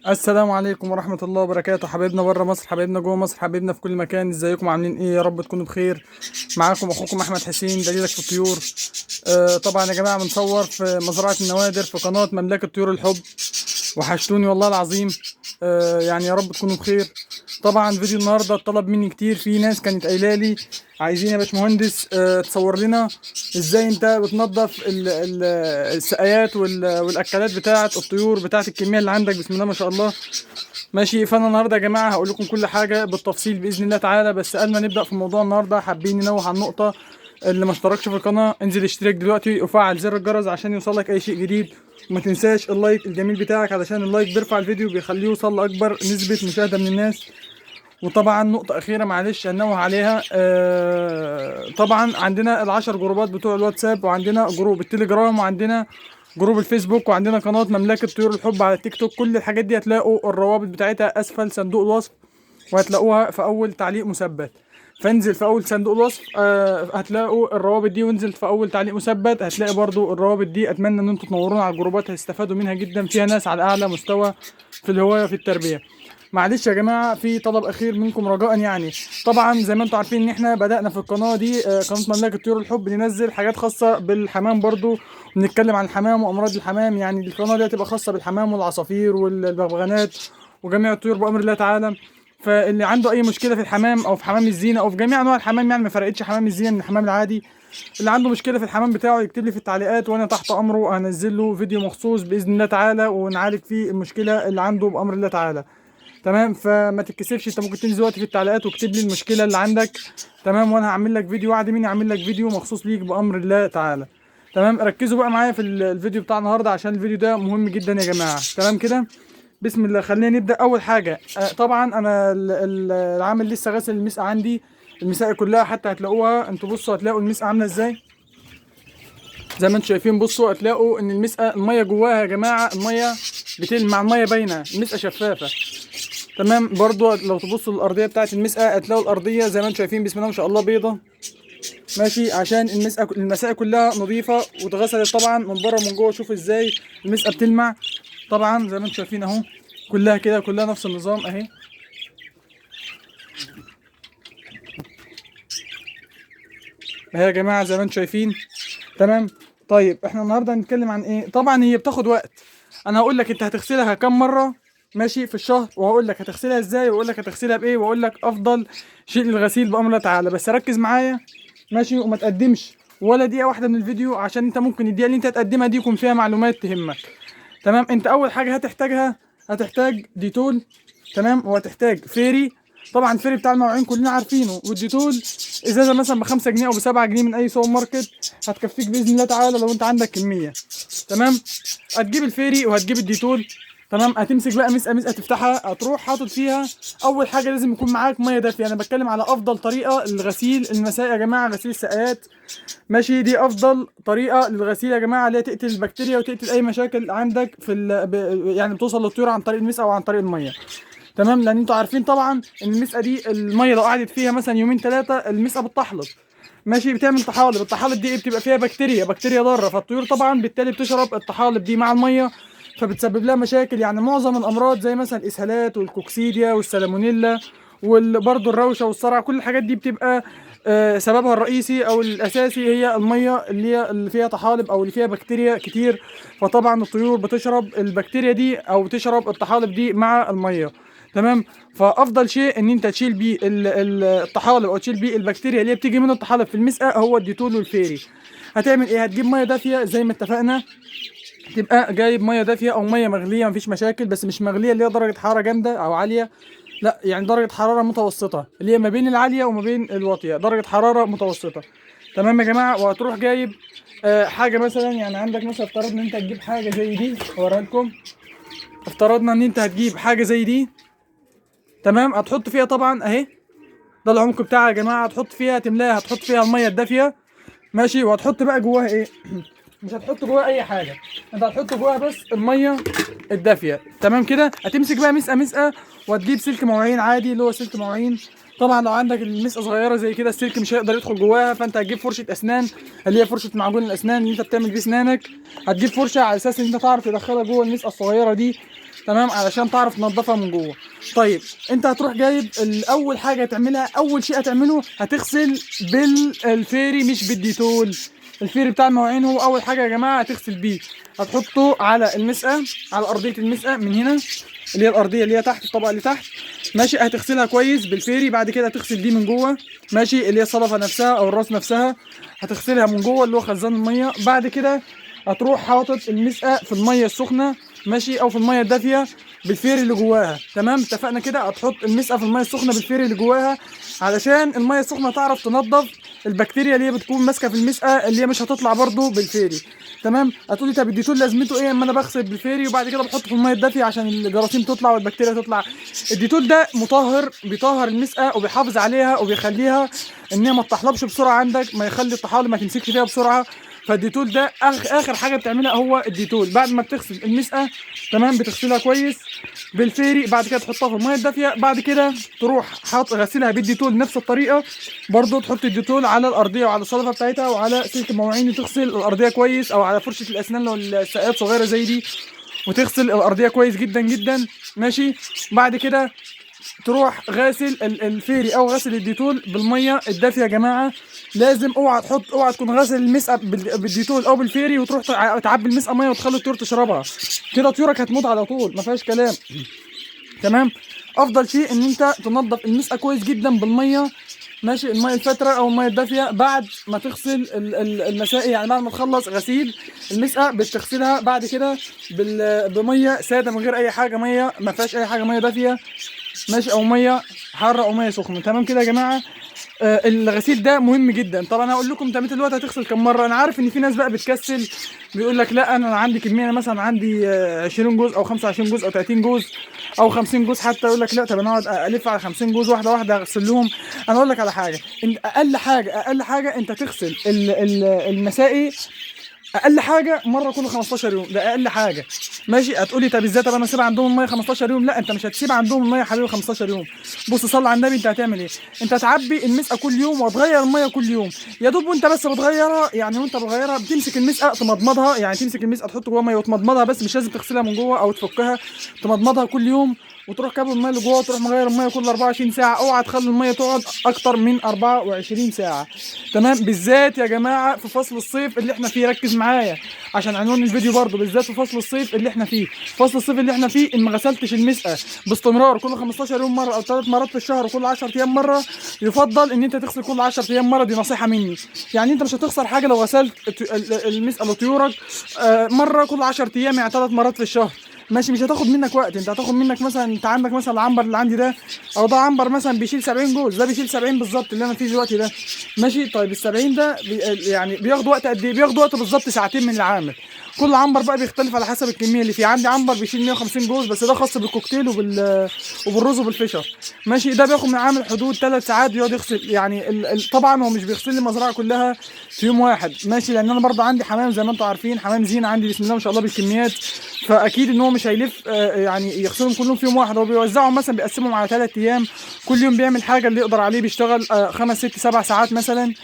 السلام عليكم ورحمة الله وبركاته. حبايبنا بره مصر، حبايبنا جوه مصر، حبايبنا في كل مكان، ازيكم عاملين ايه؟ يا رب تكونوا بخير. معاكم اخوكم احمد حسين، دليلك في الطيور. طبعا يا جماعة بنصور في مزرعة النوادر في قناة مملكة طيور الحب. وحشتوني والله العظيم. يعني يا رب تكونوا بخير. طبعا فيديو النهارده اتطلب مني كتير، في ناس كانت قايله لي عايزين يا باشمهندس تصور لنا ازاي انت بتنظف السقايات والاكلات بتاعه الطيور بتاعه الكميه اللي عندك، بسم الله ما شاء الله. ماشي، فانا النهارده يا جماعه هقول لكم كل حاجه بالتفصيل باذن الله تعالى. بس قبل ما نبدا في الموضوع النهارده حابين ننوه عن نقطه. اللي ما اشتركش في القناه انزل اشترك دلوقتي وفعل زر الجرس عشان يوصلك اي شيء جديد. وما تنساش اللايك الجميل بتاعك، علشان اللايك بيرفع الفيديو بيخليه يوصل لاكبر نسبه مشاهده من الناس. وطبعا نقطة أخيرة معلش هنوه عليها، طبعا عندنا العشر جروبات بتوع الواتساب، وعندنا جروب التليجرام، وعندنا جروب الفيسبوك، وعندنا قناة مملكة طيور الحب على التيك توك. كل الحاجات دي هتلاقوا الروابط بتاعتها أسفل صندوق الوصف، وهتلاقوها في أول تعليق مثبت. فانزل في أول صندوق الوصف هتلاقوا الروابط دي، وانزل في أول تعليق مثبت هتلاقي برضو الروابط دي. أتمنى إن انتوا تنورونا على الجروبات، هتستفادوا منها جدا، فيها ناس على أعلى مستوى في الهواية في التربية. معلش يا جماعه، في طلب اخير منكم رجاء يعني. طبعا زي ما انتم عارفين ان احنا بدانا في القناه دي، قناه مملكه طيور الحب، ننزل حاجات خاصه بالحمام برضو، ونتكلم عن الحمام وامراض الحمام. يعني القناه دي هتبقى خاصه بالحمام والعصافير والبغبغانات وجميع الطيور بامر الله تعالى. فاللي عنده اي مشكله في الحمام او في حمام الزينه او في جميع انواع الحمام، يعني ما فرقتش حمام الزينه من الحمام العادي، اللي عنده مشكله في الحمام بتاعه يكتب لي في التعليقات، وانا تحت امره هنزل له فيديو مخصوص باذن الله تعالى، ونعالج فيه المشكله اللي عنده بامر الله تعالى. تمام، فما تتكسفش، انت ممكن تنزل دلوقتي في التعليقات واكتب لي المشكله اللي عندك. تمام، وانا هعمل لك فيديو، وعد مني اعمل لك فيديو مخصوص ليك بامر الله تعالى. تمام، ركزوا بقى معايا في الفيديو بتاع النهارده، عشان الفيديو ده مهم جدا يا جماعه. تمام كده، بسم الله، خلينا نبدا. اول حاجه طبعا انا العامل لسه غاسل المسقه عندي، المساقه كلها حتى هتلاقوها، انتوا بصوا هتلاقوا المسقه عامله ازاي. زي ما انتم شايفين، بصوا هتلاقوا ان المسقه الميه جواها يا جماعه، الميه بتلمع، الميه باينه، المسقه شفافه. تمام، برضو لو تبصوا الارضيه بتاعت المسقه هتلاقوا الارضيه زي ما انتم شايفين بسم الله ما شاء الله بيضه. ماشي، عشان المساقه كلها نظيفه واتغسلت طبعا من بره ومن جوه. شوف ازاي المسقه بتلمع، طبعا زي ما انتم شايفين اهو، كلها كده، كلها نفس النظام اهي. اهي يا جماعه زي ما انتم شايفين. تمام. طيب احنا النهارده هنتكلم عن ايه؟ طبعا هي بتاخد وقت. انا هقول لك انت هتغسلها كام مره ماشي في الشهر، وهقول لك هتغسلها ازاي، واقول لك هتغسلها بايه، واقول لك افضل شيء للغسيل بامر الله تعالى. بس ركز معايا ماشي، وما تقدمش ولا دقيقه واحده من الفيديو، عشان انت ممكن الدقيقه اللي انت تقدمها دي يكون فيها معلومات تهمك. تمام، انت اول حاجه هتحتاجها، هتحتاج ديتول. تمام، وهتحتاج فيري. طبعا الفيري بتاع المواعين كلنا عارفينه، والديتول ازازه مثلا ب 5 جنيه او ب 7 جنيه من اي سوبر ماركت، هتكفيك باذن الله تعالى لو انت عندك كميه. تمام، هتجيب الفيري وهتجيب الديتول. تمام، هتمسك بقى مسقه تفتحها، هتروح حاطط فيها. اول حاجه لازم يكون معاك ميه دافيه. انا بتكلم على افضل طريقه لغسيل المساء يا جماعه، غسيل السقايات. ماشي، دي افضل طريقه للغسيل يا جماعه، اللي هي تقتل البكتيريا وتقتل اي مشاكل عندك في يعني بتوصل للطيور عن طريق المسقه او عن طريق الميه. تمام، لان انتوا عارفين طبعا ان المسقه دي الميه لو قعدت فيها مثلا يومين ثلاثه المسقه بتطحلب. ماشي، بتعمل طحالب، الطحالب دي بتبقى فيها بكتيريا ضاره، فالطيور طبعا بالتالي بتشرب الطحالب دي مع الميه، فبتسبب لها مشاكل. يعني معظم الامراض زي مثلا الاسهالات والكوكسيديا والسالمونيلا وبرضه الروشه والصرع، كل الحاجات دي بتبقى سببها الرئيسي او الاساسي هي الميه اللي فيها طحالب او اللي فيها بكتيريا كتير. فطبعا الطيور بتشرب البكتيريا دي او تشرب الطحالب دي مع الميه. تمام، فافضل شيء ان انت تشيل بيه الطحالب او تشيل بيه البكتيريا اللي بتيجي من الطحالب في المسقه هو الديتول والفيري. هتعمل ايه؟ هتجيب ميه دافيه زي ما اتفقنا، تبقى جايب ميه دافيه او ميه مغليه مفيش مشاكل، بس مش مغليه اللي هي درجه حراره جامده او عاليه، لا يعني درجه حراره متوسطه، اللي هي ما بين العاليه وما بين الواطيه، درجه حراره متوسطه. تمام يا جماعه، وهتروح جايب حاجه مثلا، يعني عندك مثلا افترضنا ان انت هتجيب حاجه زي دي، اوريها لكم. افترضنا ان انت هتجيب حاجه زي دي. تمام، هتحط فيها طبعا اهي، ده العمق بتاعها يا جماعه، هتحط فيها تملاها، هتحط فيها الميه الدافيه. ماشي، وهتحط بقى جواها ايه؟ مش هتحط جواها اي حاجه، انت هتحط جواها بس الميه الدافيه. تمام كده، هتمسك بقى مسقه، وهتجيب سلك مواعين عادي اللي هو سلك مواعين. طبعا لو عندك المسقه صغيره زي كده السلك مش هيقدر يدخل جواها، فانت هتجيب فرشه اسنان اللي هي فرشه معجون الاسنان اللي انت بتعمل بيه اسنانك. هتجيب فرشه على اساس ان انت تعرف تدخلها جوه المسقه الصغيره دي، تمام، علشان تعرف تنضفها من جوه. طيب انت هتروح جايب اول حاجه تعملها، اول شيء هتعمله هتغسل بالفيري مش بالديتول. الفيري بتاع المواعين هو اول حاجه يا جماعه هتغسل بيه. هتحطه على المسقه، على ارضيه المسقه من هنا اللي هي الارضيه اللي هي تحت، الطبقه اللي تحت، ماشي. هتغسلها كويس بالفيري. بعد كده هتغسل دي من جوه، ماشي، اللي هي الصلفه نفسها او الراس نفسها، هتغسلها من جوه اللي هو خزان الميه. بعد كده هتروح حاطط المسقه في الميه السخنه، ماشي، او في الميه الدافيه بالفيري اللي جواها، تمام. اتفقنا كده. هتحط المسقه في الميه السخنه بالفيري اللي جواها علشان الميه السخنه تعرف تنظف البكتيريا اللي هي بتكون ماسكه في المسقه اللي هي مش هتطلع برده بالفيري، تمام. هتقولي طب الديتول لازمته ايه اما انا بغسل بالفيري وبعد كده بحطه في الميه الدافيه عشان الجراثيم تطلع والبكتيريا تطلع؟ الديتول ده مطهر، بيطهر المسقه وبيحافظ عليها وبيخليها ان هي ما تطحلبش بسرعه عندك، ما يخلي الطحالب ما تمسكش فيها بسرعه. فالديتول ده اخر حاجه بتعملها هو الديتول. بعد ما بتغسل المسقه، تمام، بتغسلها كويس بالفيري، بعد كده تحطها في الميه الدافيه، بعد كده تروح حاط غسلها بالديتول نفس الطريقه برضو. تحط الديتول على الارضيه وعلى الصلفه بتاعتها وعلى سلك المواعين وتغسل الارضيه كويس، او على فرشه الاسنان لو السقايات صغيره زي دي، وتغسل الارضيه كويس جدا جدا، ماشي. بعد كده تروح غاسل الفيري او غاسل الديتول بالميه الدافيه يا جماعه. لازم اوعى تكون غاسل المسقه بالديتول او بالفيري وتروح تعبي المسقه ميه وتخلي الطيور تشربها، كده طيورك هتموت على طول، ما فيهاش كلام، تمام. افضل شيء ان انت تنظف المسقه كويس جدا بالميه، ماشي، الميه الفتره او الميه الدافيه بعد ما تغسل المسائل. يعني بعد ما تخلص غسيل المسقه بتغسلها بعد كده بميه ساده من غير اي حاجه، ميه ما فيهاش اي حاجه، ميه دافيه، ماشي، او ميه حاره او ميه سخنه، تمام كده يا جماعه. الغسيل ده مهم جدا. طبعا هقول لكم انت دلوقتي هتغسل كم مره. انا عارف ان في ناس بقى بتكسل، بيقول لك لا انا عندي كميه، أنا مثلا عندي 20 جوز او 25 جوز او 30 جوز او 50 جوز حتى، يقول لك لا طب انا اقعد الف على 50 جوز واحده واحده اغسل لهم. انا اقول لك على حاجه، ان اقل حاجه انت تغسل المسائي اقل حاجه مره كل 15 يوم، ده اقل حاجه، ماشي. هتقولي طب ازاي، طب انا اسيب عندهم الميه 15 يوم؟ لا، انت مش هتسيب عندهم الميه يا حبيبي 15 يوم. بص صلي على النبي، انت هتعمل ايه؟ انت هتعبي المسقه كل يوم وتغير الميه كل يوم يا دوب، وانت بس بتغيرها، يعني وانت بتغيرها بتمسك المسقه تمضمضها، يعني تمسك المسقه تحط جواها ميه وتمضمضها بس، مش لازم تغسلها من جوه او تفكها، تمضمضها كل يوم وتروح كابل الميه اللي جوه وتروح مغير الميه كل 24 ساعه. اوعى تخلي الميه تقعد اكتر من 24 ساعه، تمام. بالذات يا جماعه في فصل الصيف اللي احنا فيه، ركز معايا عشان عنوان الفيديو برضو، بالذات في فصل الصيف اللي احنا فيه. فصل الصيف اللي احنا فيه ان ما غسلتش المسقه باستمرار كل 15 يوم مره او 3 مرات في الشهر وكل 10 ايام مره، يفضل ان انت تغسل كل 10 ايام مره. دي نصيحه مني، يعني انت مش هتخسر حاجه لو غسلت المسقه لطيورك مره كل 10 ايام، يعني 3 مرات في الشهر، ماشي. مش هتاخد منك وقت، انت هتاخد منك مثلا، انت عندك مثلا العنبر اللي عندي ده، او ده عنبر مثلا بيشيل 70 جوز، ده بيشيل 70 بالظبط اللي انا فيه دلوقتي ده، ماشي. طيب ال 70 ده يعني بياخد وقت قد ايه؟ بياخد وقت بالظبط ساعتين من العامل. كل عنبر بقى بيختلف على حسب الكميه اللي فيه. عندي عنبر بيشيل 150 جوز بس ده خاص بالكوكتيل وبالرز وبالفشر، ماشي. ده بياخد من العامل حدود 3 ساعات بيقعد يغسل، يعني طبعا هو مش بيغسل لي المزرعه كلها في يوم واحد، ماشي، لان انا برضه عندي حمام زي ما انتم عارفين، حمام زين عندي بسم الله ما شاء الله بالكميات، فاكيد ان هو مش هيلف يعني يغسلهم كلهم في يوم واحد. هو بيوزعهم مثلا، بيقسمهم على 3 ايام، كل يوم بيعمل حاجه اللي يقدر عليه، بيشتغل 5 6 7 ساعات مثلا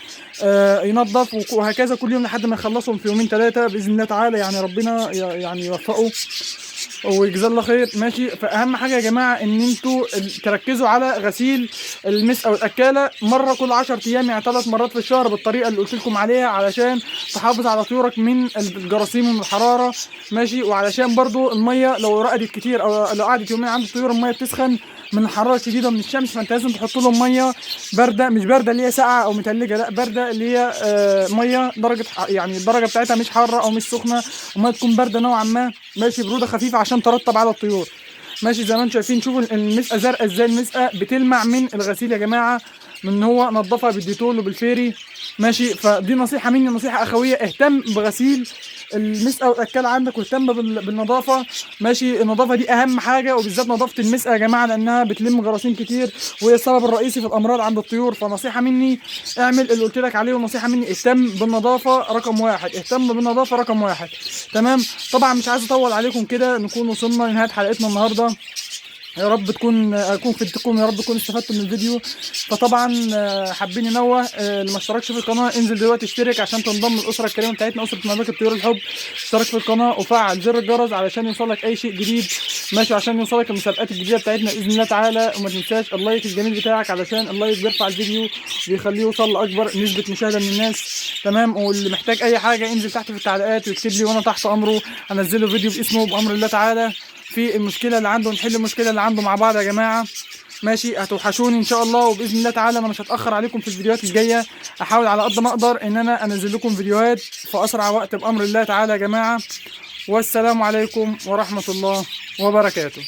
ينظف، وهكذا كل يوم لحد ما يخلصهم في يومين 3 باذن الله تعالى. يعني ربنا يعني يوفقه ويجزاه الله خير، ماشي. فاهم حاجه يا جماعه ان انتوا تركزوا على غسيل المسقه والاكاله مره كل 10 ايام، يعني 3 مرات في الشهر بالطريقه اللي قلت لكم عليها، علشان تحافظ على طيورك من الجراثيم ومن الحراره، ماشي. وعلشان برضو الميه لو رقدت كتير او لو قعدت يومين عند الطيور الميه بتسخن من الحراره الشديده من الشمس، فانت لازم تحط لهم ميه بارده، مش بارده اللي هي ساقعه او متلجه، لا بارده اللي هي ميه درجه، يعني الدرجه بتاعتها مش حاره او مش سخنه، الميه تكون بارده نوعا ما، ماشي، بروده خفيفه عشان ترطب على الطيور، ماشي. زي ما انتم شايفين، شوفوا المسقه زرقاء ازاي، المسقه بتلمع من الغسيل يا جماعه، من ان هو نظفها بالديتول وبالفيري، ماشي. فدي نصيحه مني، نصيحه اخويه، اهتم بغسيل المسقه والاكاله عندك واهتم بالنظافه، ماشي. النظافه دي اهم حاجه، وبالذات نظافه المسقه يا جماعه لانها بتلم جراثيم كتير وهي السبب الرئيسي في الامراض عند الطيور. فنصيحه مني اعمل اللي قلت لك عليه، ونصيحه مني اهتم بالنظافه رقم واحد، اهتم بالنظافه رقم واحد، تمام. طبعا مش عايز اطول عليكم كده، نكون وصلنا لنهايه حلقتنا النهارده. يا رب اكون فدتكم، يا رب تكونوا استفدتوا من الفيديو. فطبعا حابين ننوه اللي ما اشتركش في القناه انزل دلوقتي اشترك عشان تنضم للاسره الكريمه بتاعتنا، اسره مملكه طيور الحب. اشترك في القناه وفعل زر الجرس علشان يوصلك اي شيء جديد، ماشي، عشان يوصلك المسابقات الجديده بتاعتنا باذن الله تعالى. وما تنساش اللايك الجميل بتاعك علشان اللايك بيرفع الفيديو وبيخليه يوصل لاكبر نسبه مشاهده من الناس، تمام. واللي محتاج اي حاجه انزل تحت في التعليقات ويكتب لي وانا تحت امره انزله فيديو باسمه بامر الله تعالى. في المشكله اللي عنده نحل المشكله اللي عنده مع بعض يا جماعه، ماشي. هتوحشوني ان شاء الله، وباذن الله تعالى انا مش هتاخر عليكم في الفيديوهات الجايه. احاول على قد ما اقدر ان انا انزل لكم فيديوهات في اسرع وقت بامر الله تعالى يا جماعه. والسلام عليكم ورحمه الله وبركاته.